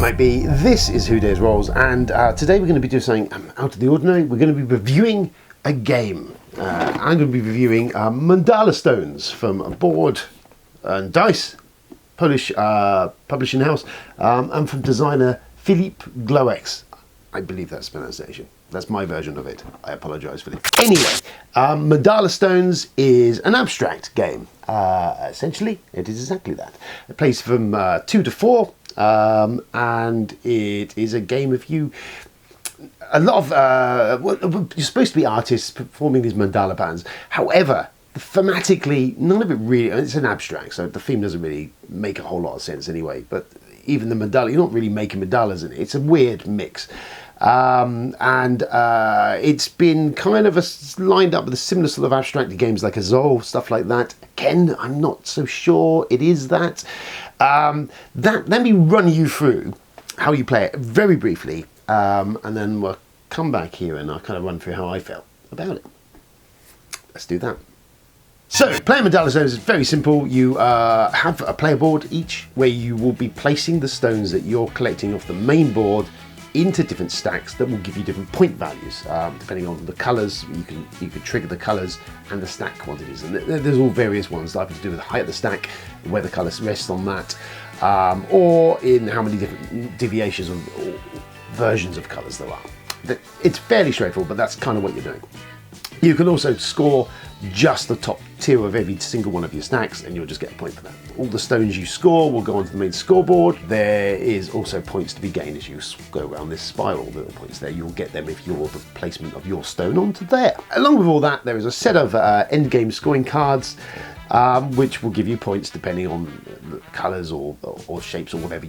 might be, this is Who Dares Rolls, and today we're going to be doing something out of the ordinary. We're going to be reviewing a game. I'm going to be reviewing Mandala Stones from a Board and Dice, Polish publishing house, and from designer Philippe Gloex. I believe that's the pronunciation. That's my version of it. I apologise for it. Anyway, Mandala Stones is an abstract game. Essentially, it is exactly that. It plays from 2 to 4, and it is a game of you. A lot of you're supposed to be artists performing these mandala patterns. However, thematically, none of it really. It's an abstract, so the theme doesn't really make a whole lot of sense anyway. But even the mandala, you're not really making mandalas in it. It's a weird mix. It's been kind of lined up with a similar sort of abstracted games like Azul, stuff like that. Again, I'm not so sure it is that. Let me run you through how you play it very briefly, and then we'll come back here and I'll kind of run through how I felt about it. Let's do that. So, playing Mandala Stones is very simple. You have a player board each where you will be placing the stones that you're collecting off the main board into different stacks that will give you different point values depending on the colours. You can trigger the colours and the stack quantities, and there's all various ones either to do with the height of the stack, where the colours rest on that, or in how many different deviations or versions of colours there are. It's fairly straightforward, but that's kind of what you're doing. You can also score just the top tier of every single one of your stacks, and you'll just get a point for that. All the stones you score will go onto the main scoreboard. There is also points to be gained as you go around this spiral. Little points there, you'll get them if you're the placement of your stone onto there. Along with all that, there is a set of end game scoring cards, which will give you points depending on the colours or shapes or whatever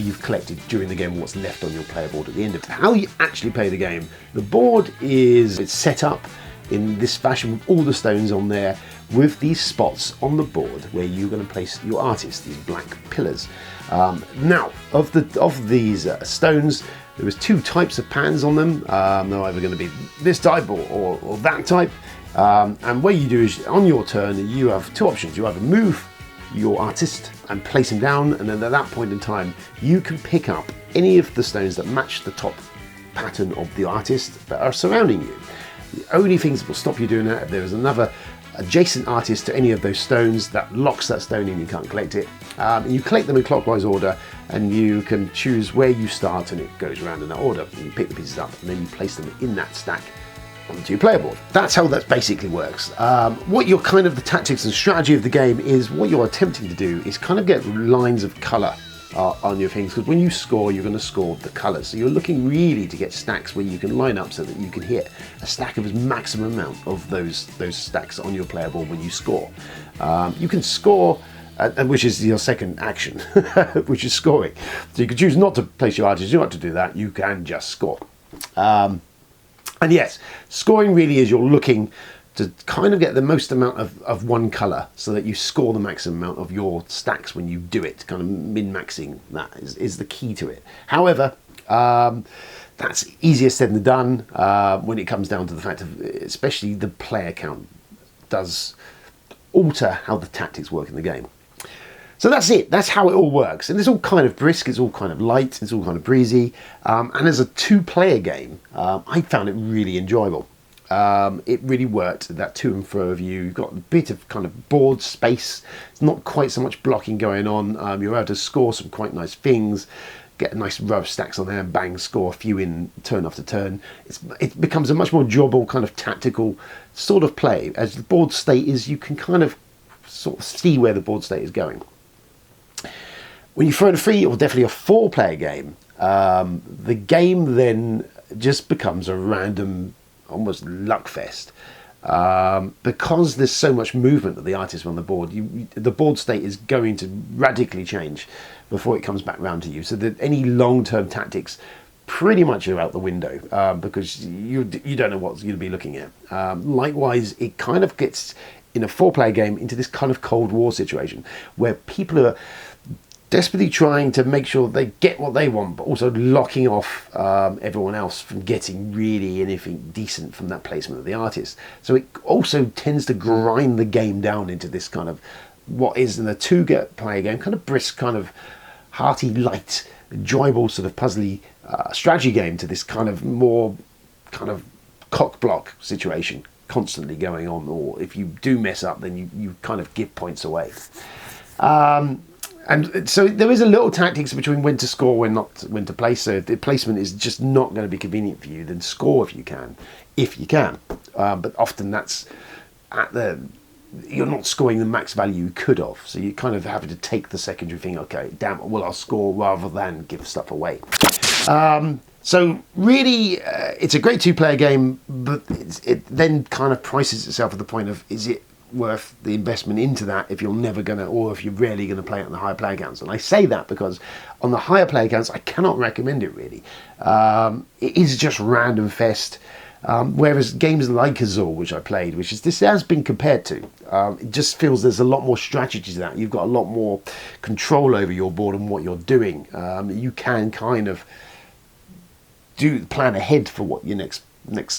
you've collected during the game, and what's left on your player board at the end of it. How you actually play the game, the board it's set up in this fashion with all the stones on there, with these spots on the board where you're going to place your artists, these black pillars. Now, of these stones, there was 2 types of patterns on them. They're either going to be this type or that type. And what you do is, on your turn, you have 2 options. You either move your artist and place him down, and then at that point in time, you can pick up any of the stones that match the top pattern of the artist that are surrounding you. The only things that will stop you doing that, if there is another adjacent artist to any of those stones that locks that stone in, you can't collect it. You collect them in clockwise order, and you can choose where you start, and it goes around in that order. And you pick the pieces up, and then you place them in that stack onto your player board. That's how that basically works. What your kind of the tactics and strategy of the game is, what you're attempting to do is kind of get lines of colour on your things, because when you score, you're going to score the colours. So you're looking really to get stacks where you can line up so that you can hit a stack of as maximum amount of those stacks on your player board when you score. You can score, which is your second action, which is scoring. So you can choose not to place your artist. You don't have to do that. You can just score. And yes, scoring really is you're looking to kind of get the most amount of one colour, so that you score the maximum amount of your stacks when you do it. Kind of min-maxing that is the key to it. However, that's easier said than done when it comes down to the fact of, especially the player count does alter how the tactics work in the game. So that's it. That's how it all works. And it's all kind of brisk, it's all kind of light, it's all kind of breezy. And as a 2-player game, I found it really enjoyable. It really worked, that to and fro of you. You've got a bit of kind of board space. It's not quite so much blocking going on. You're able to score some quite nice things, get a nice row of stacks on there and bang, score a few in turn after turn. It becomes a much more enjoyable kind of tactical sort of play. As the board state is, you can kind of sort of see where the board state is going. When you throw in a 3 or definitely a 4-player game, the game then just becomes a random, almost luck fest, because there's so much movement of the artists on the board. The board state is going to radically change before it comes back round to you, so that any long-term tactics pretty much are out the window, because you don't know what you'll be looking at. Likewise, it kind of gets, in a 4-player game, into this kind of Cold War situation where people are desperately trying to make sure they get what they want, but also locking off everyone else from getting really anything decent from that placement of the artist. So it also tends to grind the game down into this kind of what is in a 2-player game, kind of brisk, kind of hearty, light enjoyable sort of puzzly strategy game to this kind of more kind of cock block situation constantly going on, or if you do mess up, then you kind of give points away. And so there is a little tactics between when to score, when to place. So if the placement is just not going to be convenient for you, then score if you can. But often that's you're not scoring the max value you could have. So you kind of having to take the secondary thing. Okay, damn, well, I'll score rather than give stuff away. So really, it's a great two-player game, but it then kind of prices itself at the point of, is it worth the investment into that if you're never going to, or if you're rarely going to play it on the higher player counts? And I say that because on the higher player counts, I cannot recommend it really. It is just random fest. Whereas games like Azul, which I played, which is this has been compared to, it just feels there's a lot more strategy to that. You've got a lot more control over your board and what you're doing. You can kind of plan ahead for what your next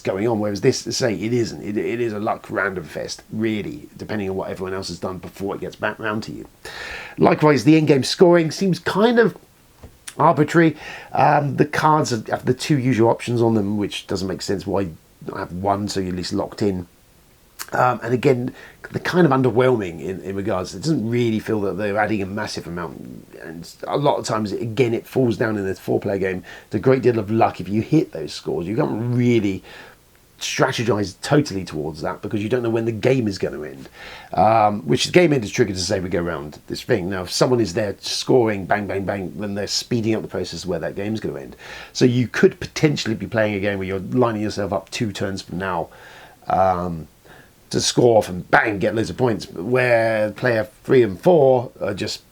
going on, whereas this, say, it isn't. It is a luck random fest, really, depending on what everyone else has done before it gets back round to you. Likewise, the end game scoring seems kind of arbitrary. The cards have the two usual options on them, which doesn't make sense. Why not have one so you're at least locked in? And again, they're kind of underwhelming in regards. It doesn't really feel that they're adding a massive amount, and a lot of times, again, it falls down in this four-player game. It's a great deal of luck if you hit those scores. You can't really strategize totally towards that because you don't know when the game is going to end, which the game end is triggered to say we go around this thing. Now, if someone is there scoring bang, bang, bang, then they're speeding up the process where that game's going to end. So you could potentially be playing a game where you're lining yourself up 2 turns from now to score off and bang, get loads of points, where player 3 and 4 are just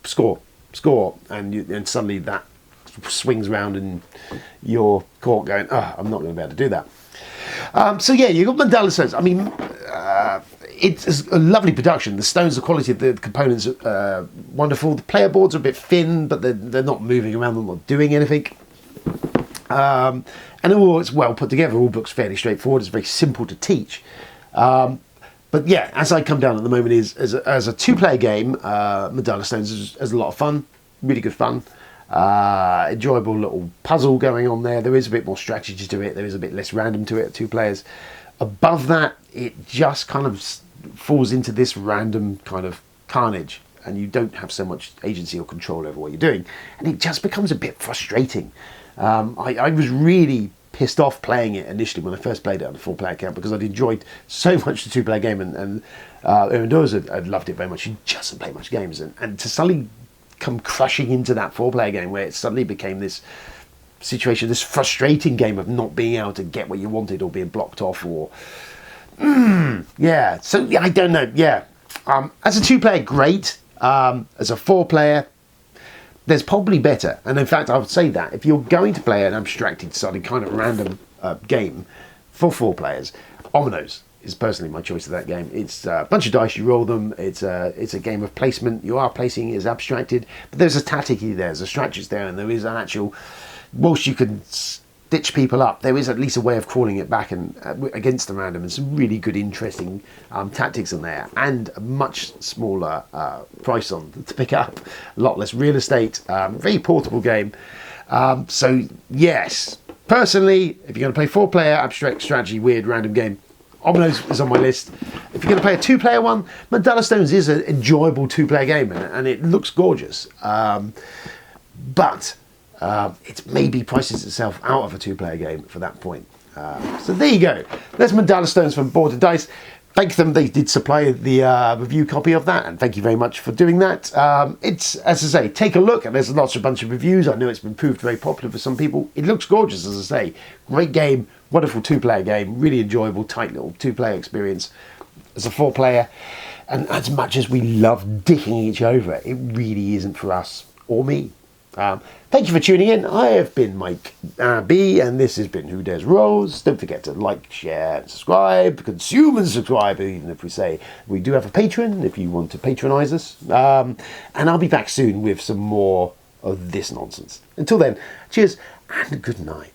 score, and suddenly that swings round and you're caught going, I'm not going to be able to do that. So yeah, you've got Mandala Stones. I mean, it's a lovely production. The stones, the quality of the components are wonderful. The player boards are a bit thin, but they're not moving around, they're not doing anything. And all it's well put together, all looks fairly straightforward. It's very simple to teach. But yeah, as I come down at the moment, is as a two-player game, Mandala Stones is a lot of fun, really good fun. Enjoyable little puzzle going on there. There is a bit more strategy to it. There is a bit less random to it at 2 players. Above that, it just kind of falls into this random kind of carnage, and you don't have so much agency or control over what you're doing, and it just becomes a bit frustrating. I was really pissed off playing it initially when I first played it on a 4-player account because I'd enjoyed so much the 2-player game, and Erendorz had loved it very much. He just hadn't played much games, and to suddenly come crushing into that 4-player game where it suddenly became this situation, this frustrating game of not being able to get what you wanted or being blocked off, or yeah. So yeah, I don't know. Yeah, as a 2-player, great. As a 4-player, there's probably better. And in fact, I would say that if you're going to play an abstracted, sort of kind of random game for 4 players, Omino's is personally my choice of that game. It's a bunch of dice, you roll them. It's a game of placement. You are placing it as abstracted, but there's a tactic there, there's a strategy there, and there is an actual, whilst you can stitch people up, there is at least a way of crawling it back and against the random, and some really good, interesting tactics in there, and a much smaller price on to pick up, a lot less real estate, very portable game. So yes, personally, if you're going to play 4-player abstract strategy, weird random game, Omino's is on my list. If you're going to play a 2-player one, Mandala Stones is an enjoyable 2-player game, and it looks gorgeous. But it maybe prices itself out of a 2-player game for that point. So there you go. There's Mandala Stones from Board and Dice. Thank them. They did supply the review copy of that, and thank you very much for doing that. It's, as I say, take a look, and there's a bunch of reviews. I know it's been proved very popular for some people. It looks gorgeous, as I say. Great game, wonderful 2-player game, really enjoyable, tight little 2-player experience. As a 4-player, and as much as we love dicking each over, it really isn't for us or me. Thank you for tuning in. I have been Mike B, and this has been Who Dares Rolls. Don't forget to like, share, and subscribe. Consume and subscribe, even if we say we do have a Patreon, if you want to patronise us. And I'll be back soon with some more of this nonsense. Until then, cheers and good night.